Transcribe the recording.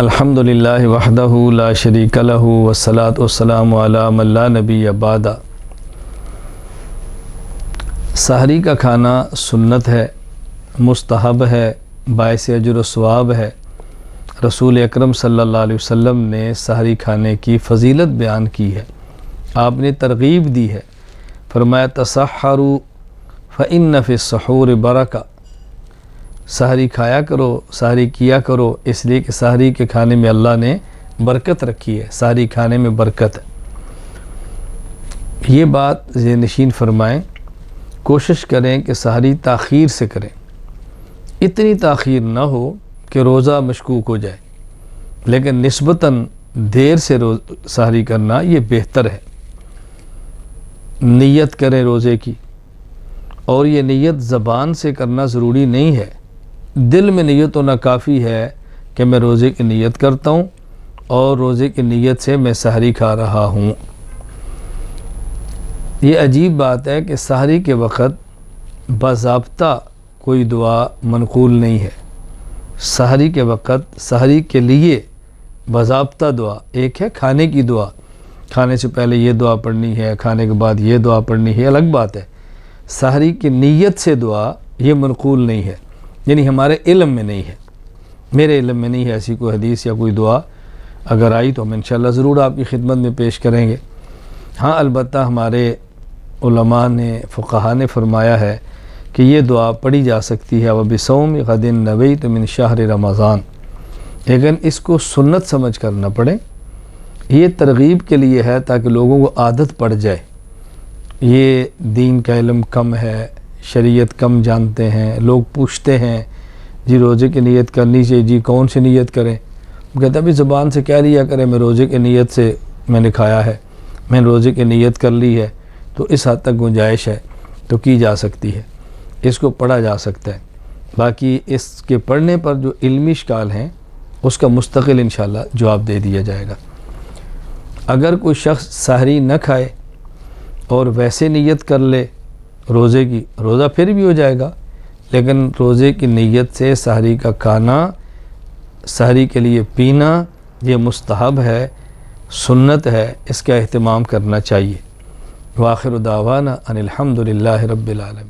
الحمدللہ وحدہ لا شریک لہ والصلاۃ والسلام علی من لا نبی بعد۔ سحری کا کھانا سنت ہے، مستحب ہے، باعث اجر و ثواب ہے۔ رسول اکرم صلی اللہ علیہ وسلم نے سحری کھانے کی فضیلت بیان کی ہے، آپ نے ترغیب دی ہے، فرمایا تسحروا فإن فی السحور برکہ، سحری کھایا کرو، سحری کیا کرو، اس لیے کہ سحری کے کھانے میں اللہ نے برکت رکھی ہے، سحری کھانے میں برکت ہے۔ یہ بات ذہن نشین فرمائیں، کوشش کریں کہ سحری تاخیر سے کریں، اتنی تاخیر نہ ہو کہ روزہ مشکوک ہو جائے، لیکن نسبتاً دیر سے سحری کرنا یہ بہتر ہے۔ نیت کریں روزے کی، اور یہ نیت زبان سے کرنا ضروری نہیں ہے، دل میں نیت ہونا کافی ہے کہ میں روزے کی نیت کرتا ہوں اور روزے کی نیت سے میں سحری کھا رہا ہوں۔ یہ عجیب بات ہے کہ سحری کے وقت باضابطہ کوئی دعا منقول نہیں ہے۔ سحری کے وقت سحری کے لیے باضابطہ دعا ایک ہے کھانے کی دعا، کھانے سے پہلے یہ دعا پڑھنی ہے، کھانے کے بعد یہ دعا پڑھنی ہے، الگ بات ہے۔ سحری کی نیت سے دعا یہ منقول نہیں ہے، یعنی ہمارے علم میں نہیں ہے، میرے علم میں نہیں ہے ایسی کوئی حدیث یا کوئی دعا، اگر آئی تو ہم انشاءاللہ ضرور آپ کی خدمت میں پیش کریں گے۔ ہاں البتہ ہمارے علماء نے، فقہاء نے فرمایا ہے کہ یہ دعا پڑھی جا سکتی ہے وَبِصَوْمِ غَدٍ نَوَيْتُ مِنْ شَهْرِ رمضان، لیکن اس کو سنت سمجھ کر نہ پڑھیں، یہ ترغیب کے لیے ہے تاکہ لوگوں کو عادت پڑ جائے۔ یہ دین کا علم کم ہے، شریعت کم جانتے ہیں، لوگ پوچھتے ہیں جی روزے کی نیت کرنی چاہیے، جی کون سی نیت کریں؟ وہ کہتا ہے بھی زبان سے کہہ لیا کریں میں روزے کی نیت سے میں نے کھایا ہے، میں نے روزے کی نیت کر لی ہے، تو اس حد تک گنجائش ہے تو کی جا سکتی ہے، اس کو پڑھا جا سکتا ہے۔ باقی اس کے پڑھنے پر جو علمی اشکال ہیں اس کا مستقل انشاءاللہ جواب دے دیا جائے گا۔ اگر کوئی شخص سحری نہ کھائے اور ویسے نیت کر لے روزے کی، روزہ پھر بھی ہو جائے گا، لیکن روزے کی نیت سے سحری کا کھانا، سحری کے لیے پینا یہ مستحب ہے، سنت ہے، اس کا اہتمام کرنا چاہیے۔ وآخر دعوانا ان الحمد للہ رب العالمین۔